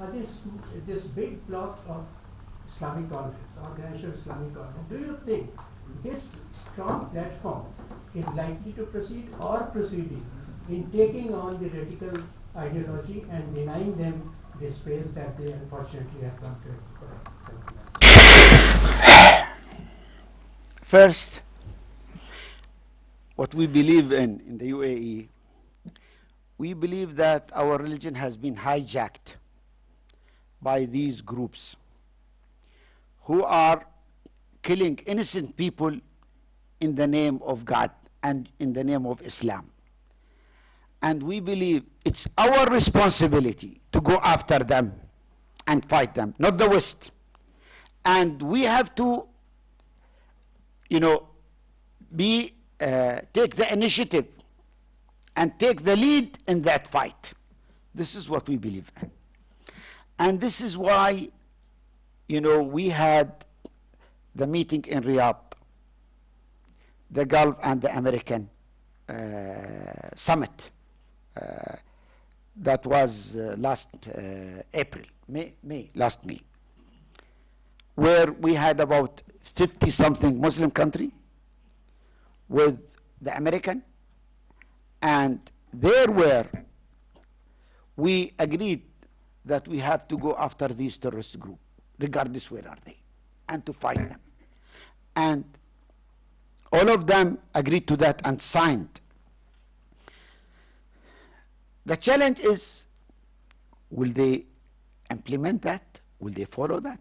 this big block of Islamic Congress, Organized Islamic Congress, do you think this strong platform is likely to proceed or proceeding in taking on the radical ideology and denying them the space that they unfortunately have come to occupy? First, what we believe in the UAE, we believe that our religion has been hijacked by these groups who are killing innocent people in the name of God and in the name of Islam. And we believe it's our responsibility to go after them and fight them, not the West. And we have to, take the initiative and take the lead in that fight. This is what we believe in. And this is why, we had the meeting in Riyadh, the Gulf and the American summit. That was last last May, where we had about 50-something Muslim country with the American, and we agreed that we have to go after these terrorist groups, regardless where are they, and to fight them. And all of them agreed to that and signed. The challenge is, will they implement that? Will they follow that?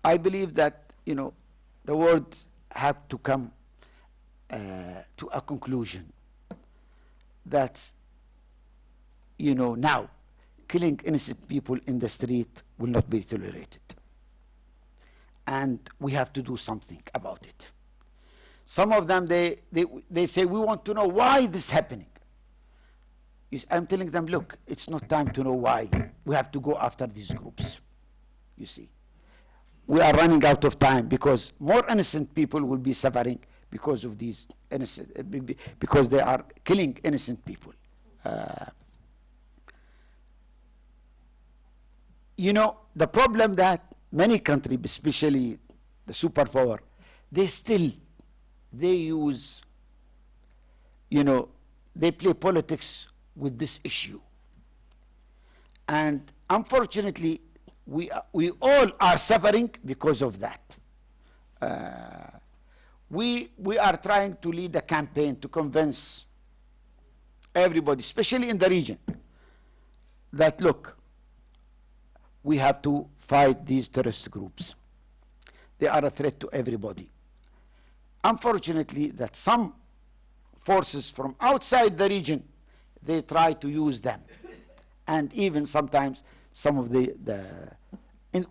I believe that, the words have to come to a conclusion that, now killing innocent people in the street will not be tolerated. And we have to do something about it. Some of them, they say, we want to know why this is happening. I'm telling them, look, it's not time to know why. We have to go after these groups. You see, we are running out of time because more innocent people will be suffering because of these innocent, because they are killing innocent people. The problem that many countries, especially the superpower, they use, they play politics with this issue. And unfortunately, we all are suffering because of that. We are trying to lead a campaign to convince everybody, especially in the region, that look, we have to fight these terrorist groups. They are a threat to everybody. Unfortunately, that some forces from outside the region, they try to use them. And even sometimes some of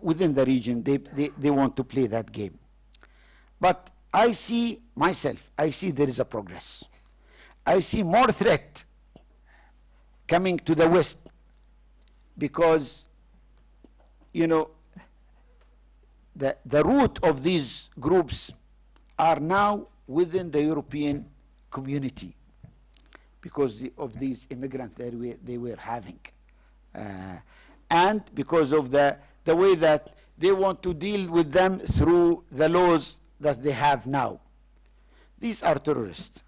within the region, they want to play that game. But I see there is a progress. I see more threat coming to the West because, the root of these groups are now within the European community because of these immigrants that they were having. And because of the way that they want to deal with them through the laws that they have now. These are terrorists.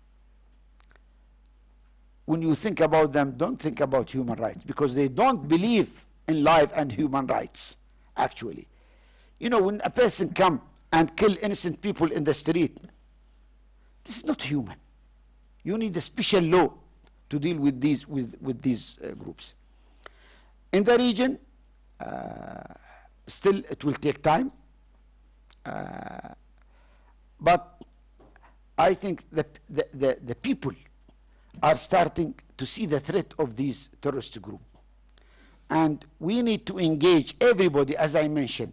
When you think about them, don't think about human rights because they don't believe in life and human rights, actually. When a person come and kill innocent people in the street, this is not human. You need a special law to deal with these groups. In the region, still it will take time, but I think the people are starting to see the threat of these terrorist groups. And we need to engage everybody, as I mentioned,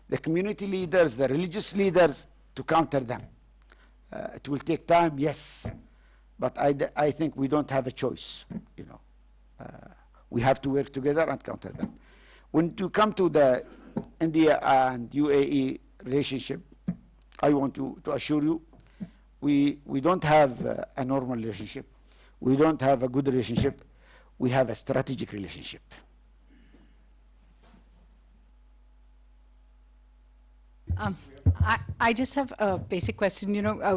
the community leaders, the religious leaders, to counter them. It will take time, yes, but I think we don't have a choice. We have to work together and counter them. When you come to the India and UAE relationship, I want to assure you, we don't have a normal relationship. We don't have a good relationship. We have a strategic relationship. Um, I just have a basic question.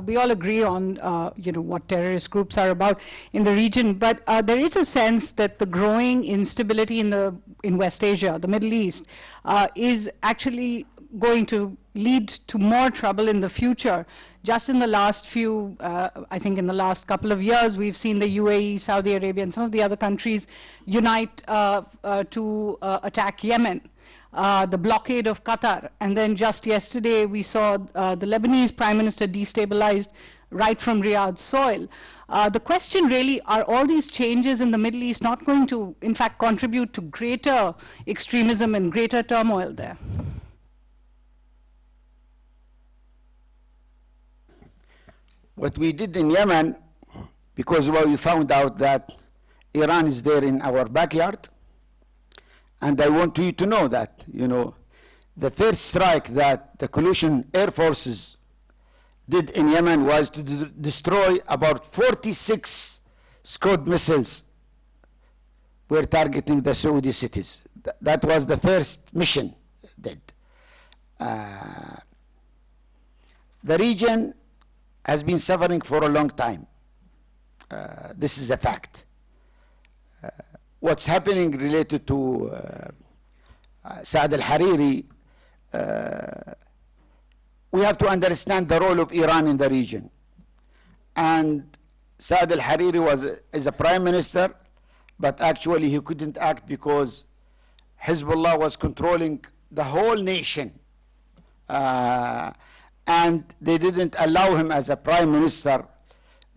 We all agree on, what terrorist groups are about in the region, but there is a sense that the growing instability in West Asia, the Middle East, is actually going to lead to more trouble in the future. Just in the last I think in the last couple of years, we've seen the UAE, Saudi Arabia, and some of the other countries unite to attack Yemen. The blockade of Qatar, and then just yesterday we saw the Lebanese Prime Minister destabilized right from Riyadh's soil. The question really, are all these changes in the Middle East not going to, in fact, contribute to greater extremism and greater turmoil there? What we did in Yemen, because we found out that Iran is there in our backyard, and I want you to know that, the first strike that the coalition air forces did in Yemen was to destroy about 46 Scud missiles were targeting the Saudi cities. That was the first mission did. The region has been suffering for a long time. This is a fact. What's happening related to Saad al-Hariri, we have to understand the role of Iran in the region. And Saad al-Hariri is a prime minister, but actually he couldn't act because Hezbollah was controlling the whole nation. And they didn't allow him as a prime minister,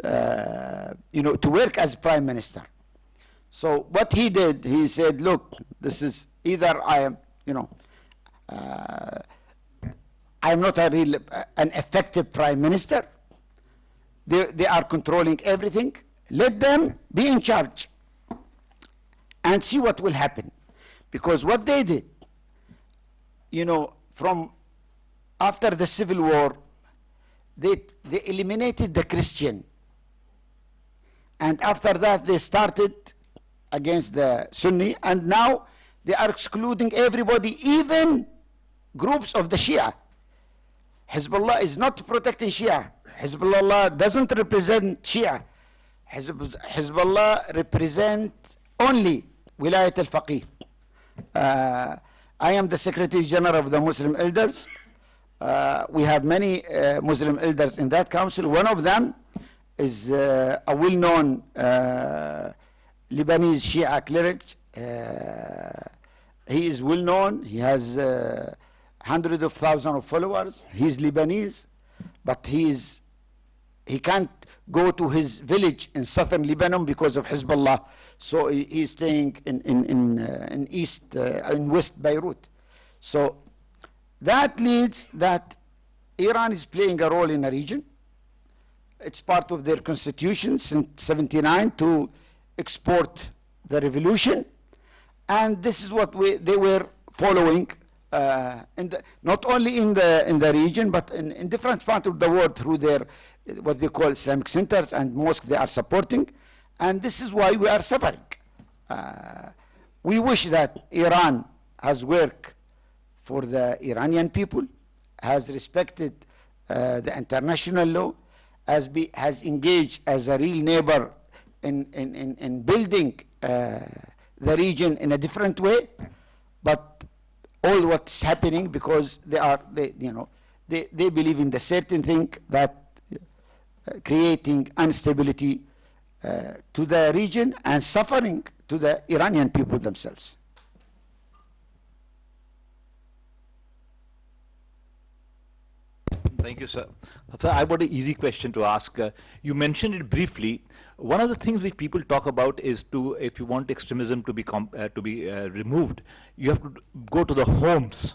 to work as prime minister. So what he did, he said, look, this is either I am, I'm not an effective prime minister. They are controlling everything. Let them be in charge and see what will happen. Because what they did, from after the civil war, they eliminated the Christian. And after that, they started against the Sunni, and now they are excluding everybody, even groups of the Shia. Hezbollah is not protecting Shia. Hezbollah doesn't represent Shia. Hezbollah represents only Wilayat al-Faqih. I am the Secretary General of the Muslim Elders. We have many Muslim elders in that council. One of them is a well-known Lebanese Shia cleric. He is well-known. He has hundreds of thousands of followers. He's Lebanese, but he can't go to his village in southern Lebanon because of Hezbollah. So he's staying in West Beirut. So that leads that Iran is playing a role in the region. It's part of their constitution since 79 to export the revolution, and this is what they were following, not only in the region, but in different parts of the world through their what they call Islamic centers and mosques they are supporting, and this is why we are suffering. We wish that Iran has worked for the Iranian people, has respected the international law, has engaged as a real neighbor in building the region in a different way, but all what's happening because they believe in the certain thing that creating instability to the region and suffering to the Iranian people themselves. Thank you, sir. So I've got an easy question to ask. You mentioned it briefly. One of the things which people talk about is if you want extremism to be removed, you have to go to the homes.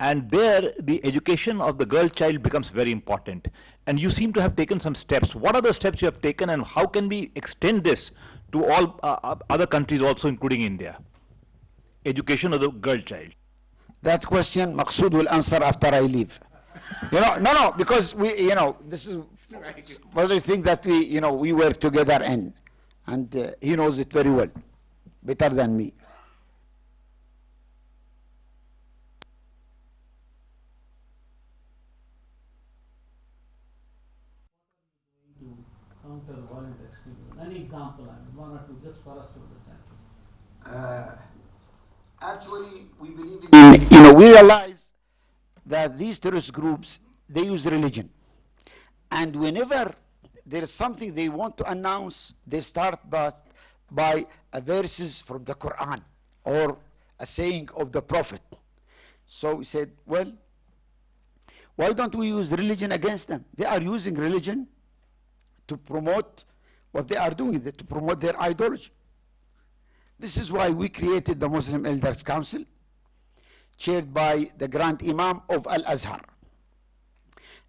And there, the education of the girl child becomes very important. And you seem to have taken some steps. What are the steps you have taken, and how can we extend this to all other countries also, including India? Education of the girl child. That question, Maqsood will answer after I leave. No, because this is one of the things that we work together in, and he knows it very well, better than me. extremism? An example, I mean, one or two, just for us to understand this. Actually, we believe in, we realize that these terrorist groups, they use religion. And whenever there is something they want to announce, they start by a verses from the Quran or a saying of the Prophet. So we said, well, why don't we use religion against them? They are using religion to promote what they are doing, to promote their ideology. This is why we created the Muslim Elders Council, chaired by the Grand Imam of Al-Azhar.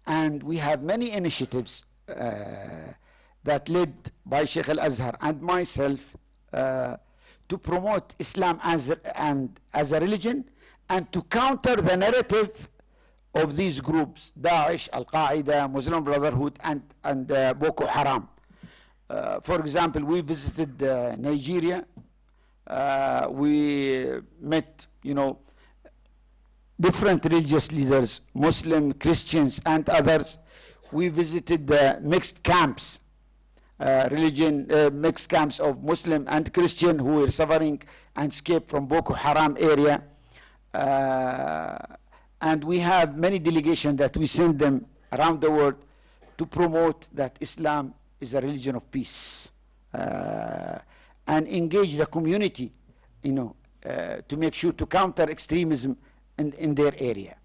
And we have many initiatives that led by Sheikh Al-Azhar and myself to promote Islam as a religion and to counter the narrative of these groups, Daesh, Al-Qaeda, Muslim Brotherhood, and Boko Haram. For example, we visited Nigeria. We met, different religious leaders, Muslim, Christians, and others. We visited the mixed camps, mixed camps of Muslim and Christian who were suffering and escaped from Boko Haram area. And we have many delegations that we send them around the world to promote that Islam is a religion of peace, and engage the community, to make sure to counter extremism in their area.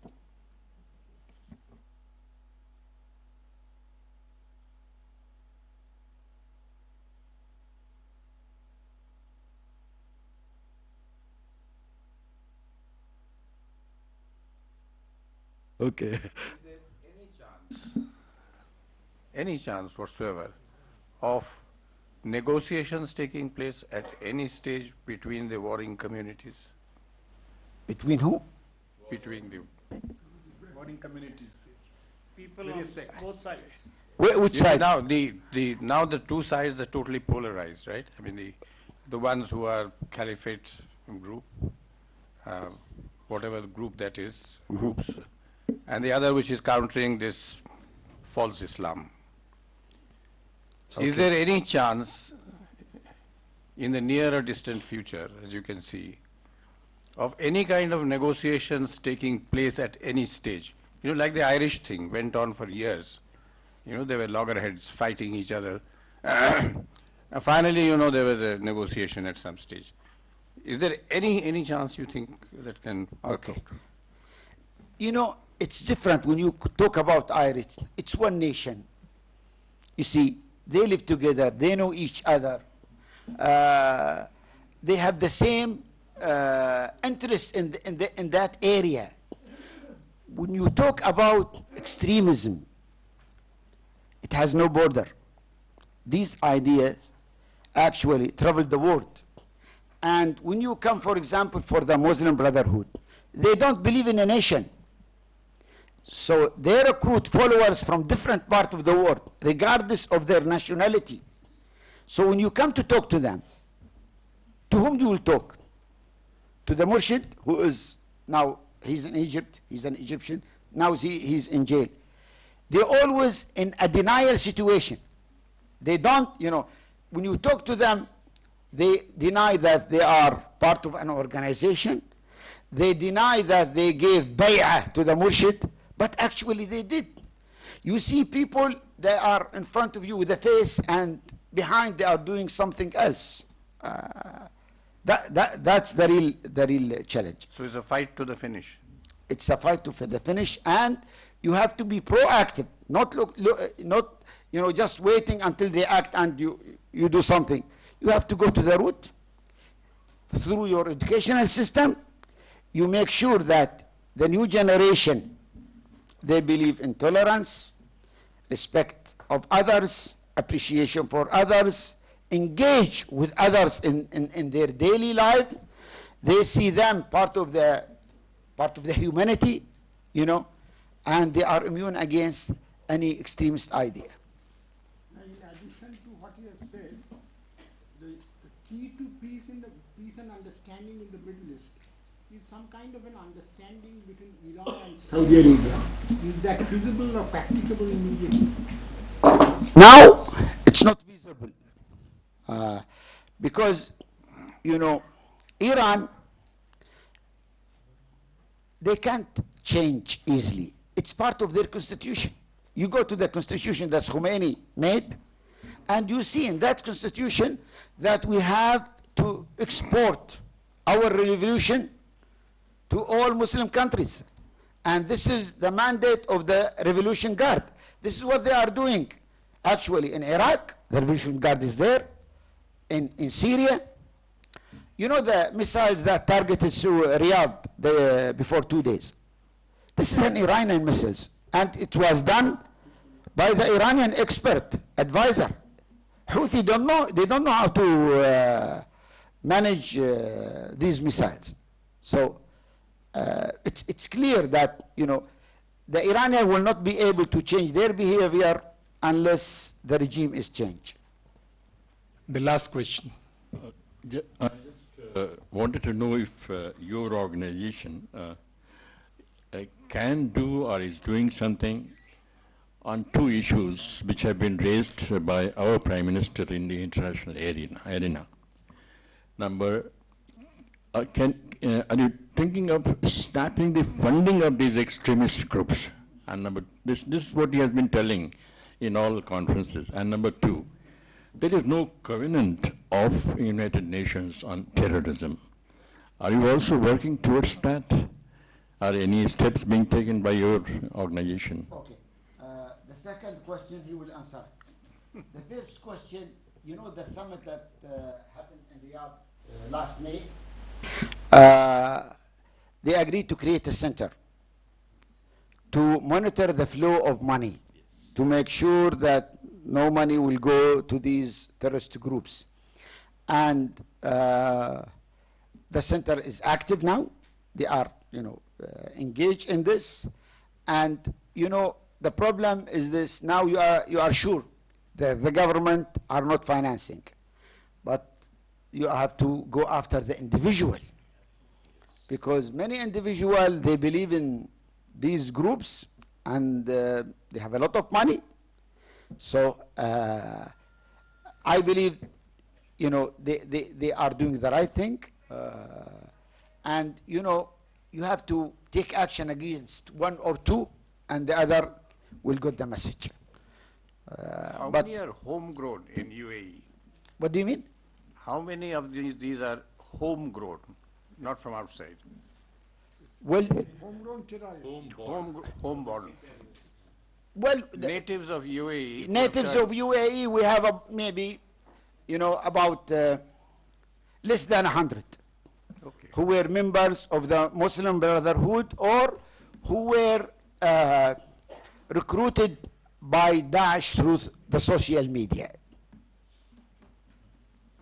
Okay. Is there any chance whatsoever of negotiations taking place at any stage between the warring communities? Between who? Between the warring communities. People on Various sects. both sides. Which You see, side? now the two sides are totally polarized, right? I mean, the ones who are caliphate group, whatever the group that is, groups, and the other which is countering this false Islam. Is there any chance in the near or distant future, as you can see, of any kind of negotiations taking place at any stage? Like the Irish thing went on for years. There were loggerheads fighting each other. And finally, there was a negotiation at some stage. Is there any chance you think that can work Okay. out? It's different when you talk about Irish. It's one nation. You see, they live together. They know each other. They have the same interest in that area. When you talk about extremism, it has no border. These ideas actually travel the world. And when you come, for example, for the Muslim Brotherhood, they don't believe in a nation. So they recruit followers from different parts of the world, regardless of their nationality. So when you come to talk to them, to whom you will talk? To the Murshid, who is now, he's in Egypt, he's an Egyptian, now he's in jail. They're always in a denial situation. They don't, when you talk to them, they deny that they are part of an organization. They deny that they gave bay'ah to the Murshid, but actually they did. You see people, they are in front of you with a face, and behind they are doing something else. That's the real challenge. So it's a fight to the finish. It's a fight to the finish, and you have to be proactive, not just waiting until they act and you do something. You have to go to the root through your educational system. You make sure that the new generation, they believe in tolerance, respect of others, appreciation for others, engage with others in their daily life. They see them part of the humanity, and they are immune against any extremist idea. Now, in addition to what you have said, the key to peace and understanding in the Middle East is some kind of an understanding between Iran and Saudi Arabia. Is that feasible or practicable immediately? Now, it's not feasible Because, you know, Iran, they can't change easily. It's part of their constitution. You go to the constitution that Khomeini made, and you see in that constitution that we have to export our revolution to all Muslim countries. And this is the mandate of the Revolution Guard. This is what they are doing. Actually, in Iraq, the Revolution Guard is there. In Syria, you know the missiles that targeted Riyadh before 2 days. This is an Iranian missiles, and it was done by the Iranian expert advisor. Houthi don't know. They don't know how to manage these missiles. So it's clear that, you know, the Iranian will not be able to change their behavior unless the regime is changed. The last question. I just wanted to know if your organization can do or is doing something on two issues which have been raised by our Prime Minister in the international arena. Number, are you thinking of snapping the funding of these extremist groups? And number, this is what he has been telling in all conferences. And number two, there is no covenant of United Nations on terrorism. Are you also working towards that? Are any steps being taken by your organization? Okay. The second question, he will answer it. The first question, you know the summit that happened in Riyadh last May? They agreed to create a center to monitor the flow of money, to make sure that no money will go to these terrorist groups. And the center is active now. They are, you know, engaged in this. And, you know, the problem is this: now you are sure that the government are not financing, but you have to go after the individual, because many individuals, they believe in these groups and they have a lot of money. So I believe, you know, they are doing the right thing, and, you know, you have to take action against one or two, and the other will get the message. How many are homegrown in UAE? What do you mean? How many of these are homegrown, not from outside? Well, Homegrown terrorists. Homeborn. well, Natives of UAE. natives of UAE, we have maybe, you know, about less than 100 Okay. who were members of the Muslim Brotherhood or who were recruited by Daesh through the social media.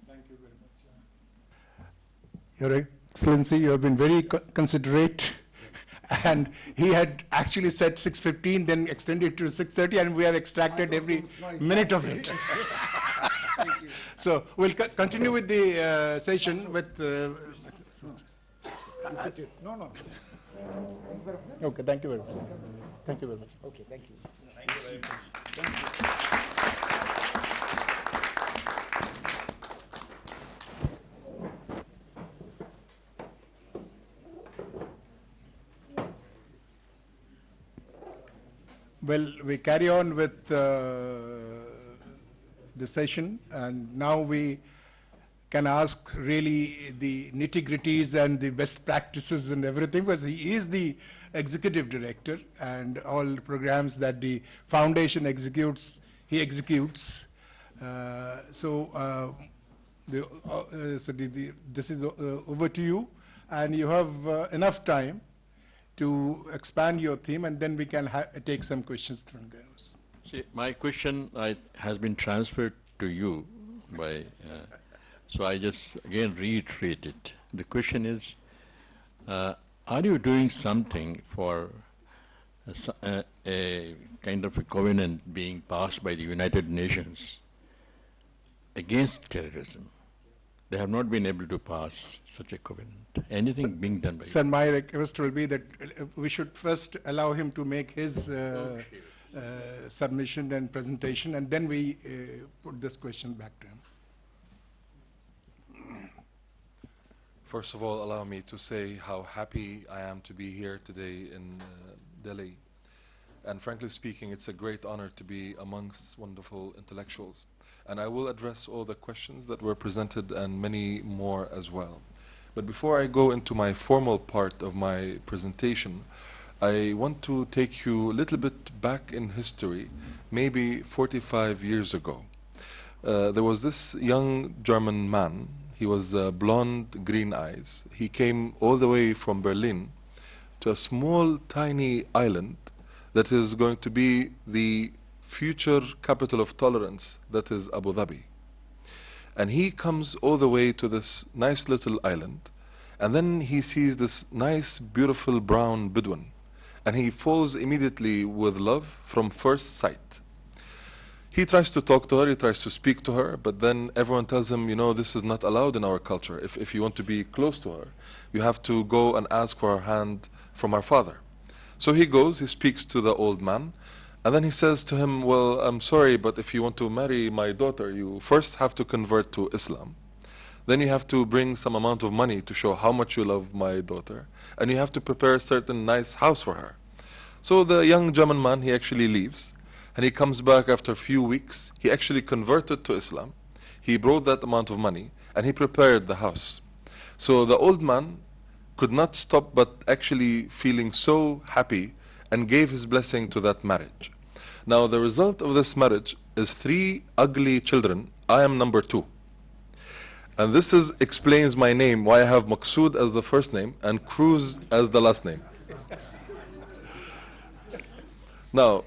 Thank you very much. Your Excellency, you have been very considerate. And he had actually said 6:15, then extended to 6:30, and we have extracted every minute of it. So we'll continue with the session with. No. Okay, thank you very much. Thank you very much. Okay, thank you. Well, we carry on with the session, and now we can ask really the nitty-gritties and the best practices and everything, because he is the executive director, and all programs that the foundation executes, he executes. This is over to you, and you have enough time to expand your theme, and then we can take some questions from those. See, my question has been transferred to you by, so I just again reiterate it. The question is, are you doing something for a kind of a covenant being passed by the United Nations against terrorism? They have not been able to pass such a covenant. Anything being done by Sir, my request will be that we should first allow him to make his submission and presentation, and then we put this question back to him. First of all, allow me to say how happy I am to be here today in Delhi. And frankly speaking, it's a great honor to be amongst wonderful intellectuals. And I will address all the questions that were presented and many more as well. But before I go into my formal part of my presentation, I want to take you a little bit back in history, maybe 45 years ago. There was this young German man. He was blonde, green eyes. He came all the way from Berlin to a small, tiny island that is going to be the future capital of tolerance, that is Abu Dhabi. And he comes all the way to this nice little island, and then he sees this nice, beautiful brown Bedouin, and he falls immediately with love from first sight. He tries to talk to her, he tries to speak to her, but then everyone tells him, you know, this is not allowed in our culture. If you want to be close to her, you have to go and ask for her hand from her father. So he goes, he speaks to the old man, and then he says to him, well, I'm sorry, but if you want to marry my daughter, you first have to convert to Islam. Then you have to bring some amount of money to show how much you love my daughter, and you have to prepare a certain nice house for her. So the young German man, he actually leaves, and he comes back after a few weeks. He actually converted to Islam. He brought that amount of money, and he prepared the house. So the old man could not stop but actually feeling so happy and gave his blessing to that marriage. Now the result of this marriage is 3 ugly children. I am number 2. And this explains my name, why I have Maqsood as the first name and Cruz as the last name. Now,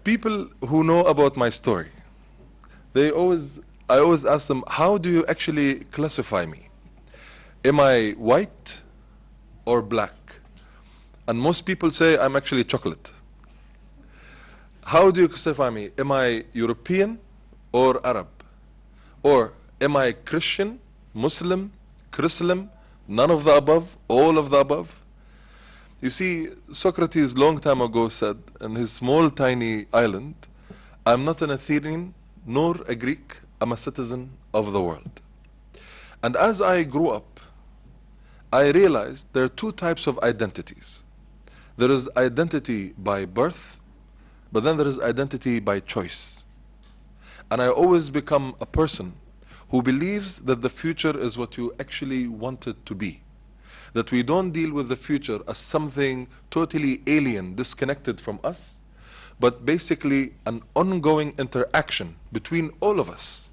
people who know about my story, I always ask them, how do you actually classify me? Am I white or black? And most people say I'm actually chocolate. How do you classify me? Am I European or Arab? Or am I Christian, Muslim, Chrislam, none of the above, all of the above? You see, Socrates long time ago said in his small tiny island, I'm not an Athenian nor a Greek, I'm a citizen of the world. And as I grew up, I realized there are 2 types of identities. There is identity by birth, but then there is identity by choice. And I always become a person who believes that the future is what you actually want it to be. That we don't deal with the future as something totally alien, disconnected from us, but basically an ongoing interaction between all of us,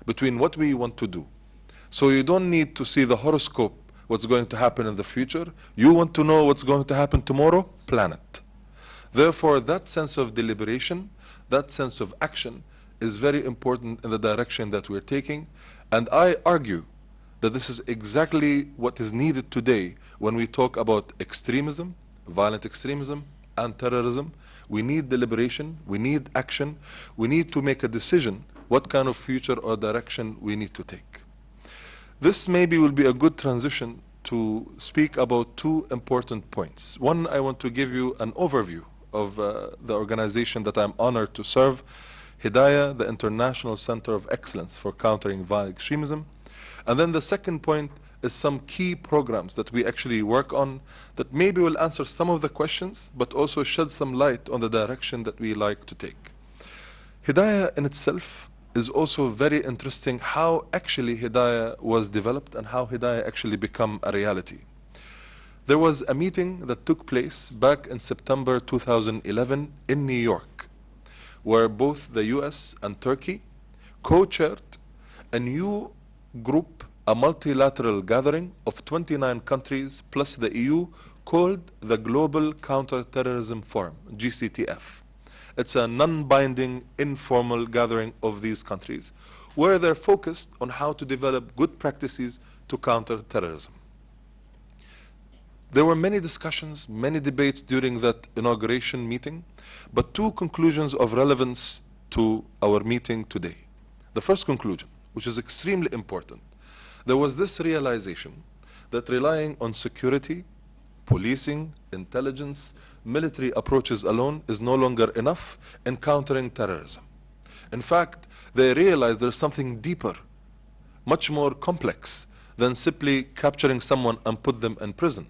between what we want to do. So you don't need to see the horoscope, what's going to happen in the future. You want to know what's going to happen tomorrow? Plan it. Therefore, that sense of deliberation, that sense of action is very important in the direction that we're taking. And I argue that this is exactly what is needed today when we talk about extremism, violent extremism, and terrorism. We need deliberation, we need action, we need to make a decision what kind of future or direction we need to take. This maybe will be a good transition to speak about 2 important points. One, I want to give you an overview of the organization that I'm honored to serve, Hedayah, the International Center of Excellence for Countering Violent Extremism. And then the second point is some key programs that we actually work on that maybe will answer some of the questions, but also shed some light on the direction that we like to take. Hedayah in itself is also very interesting how actually Hedayah was developed and how Hedayah actually become a reality. There was a meeting that took place back in September 2011 in New York, where both the US and Turkey co-chaired a new group, a multilateral gathering of 29 countries plus the EU called the Global Counterterrorism Forum, GCTF. It's a non-binding, informal gathering of these countries where they're focused on how to develop good practices to counter terrorism. There were many discussions, many debates during that inauguration meeting, but 2 conclusions of relevance to our meeting today. The first conclusion, which is extremely important, there was this realization that relying on security, policing, intelligence, military approaches alone is no longer enough in countering terrorism. In fact, they realized there's something deeper, much more complex, than simply capturing someone and put them in prison.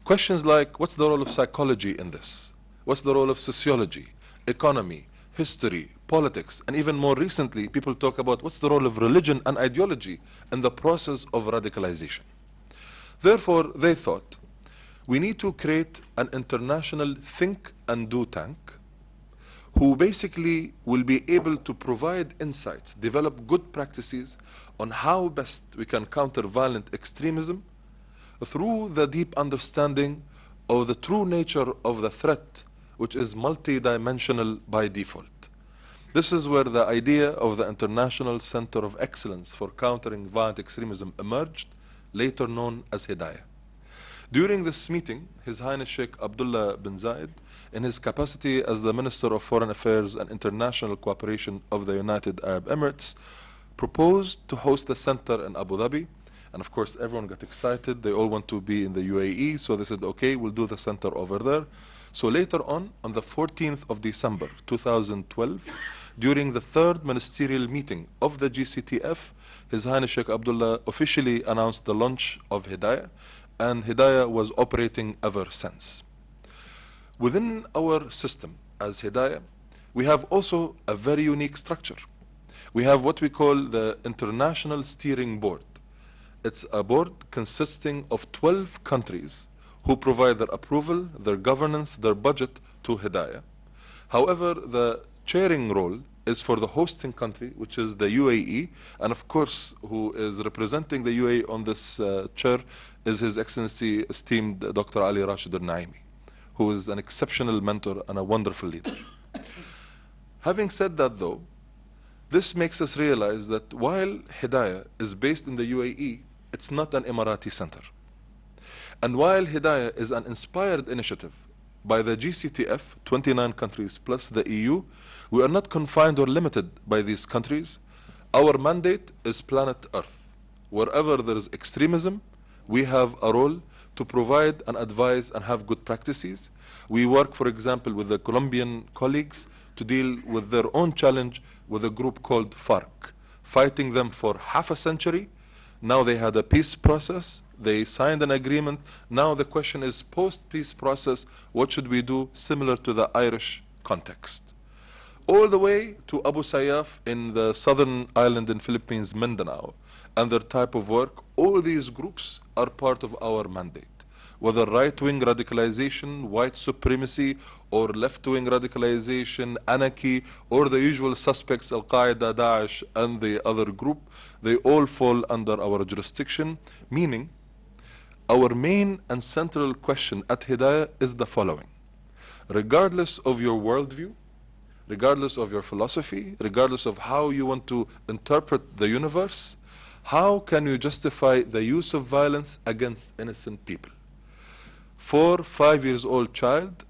Questions like, what's the role of psychology in this? What's the role of sociology, economy, history, politics, and even more recently, people talk about what's the role of religion and ideology in the process of radicalization. Therefore, they thought, we need to create an international think and do tank who basically will be able to provide insights, develop good practices on how best we can counter violent extremism through the deep understanding of the true nature of the threat, which is multidimensional by default. This is where the idea of the International Center of Excellence for Countering Violent Extremism emerged, later known as Hedayah. During this meeting, His Highness Sheikh Abdullah bin Zayed, in his capacity as the Minister of Foreign Affairs and International Cooperation of the United Arab Emirates, proposed to host the center in Abu Dhabi. And of course, everyone got excited. They all want to be in the UAE, so they said, okay, we'll do the center over there. So later on the 14th of December 2012, during the third ministerial meeting of the GCTF, His Highness Sheikh Abdullah officially announced the launch of Hedayah, and Hedayah was operating ever since. Within our system as Hedayah, we have also a very unique structure. We have what we call the International Steering Board. It's a board consisting of 12 countries who provide their approval, their governance, their budget to Hedayah. However, the chairing role is for the hosting country, which is the UAE, and of course, who is representing the UAE on this chair is His Excellency esteemed Dr. Ali Rashid al Nuaimi, who is an exceptional mentor and a wonderful leader. Having said that though, this makes us realize that while Hedayah is based in the UAE, it's not an Emirati center. And while Hedayah is an inspired initiative by the GCTF, 29 countries plus the EU, we are not confined or limited by these countries. Our mandate is planet Earth. Wherever there is extremism, we have a role to provide and advise and have good practices. We work, for example, with the Colombian colleagues to deal with their own challenge with a group called FARC, fighting them for half a century. Now they had a peace process. They signed an agreement. Now the question is, post-peace process, what should we do, similar to the Irish context? All the way to Abu Sayyaf in the southern island in Philippines, Mindanao, and their type of work. All these groups are part of our mandate. Whether right-wing radicalization, white supremacy, or left-wing radicalization, anarchy, or the usual suspects, Al-Qaeda, Daesh, and the other group, they all fall under our jurisdiction, meaning our main and central question at Hedayah is the following. Regardless of your worldview, regardless of your philosophy, regardless of how you want to interpret the universe, how can you justify the use of violence against innocent people? 4, 5 years old child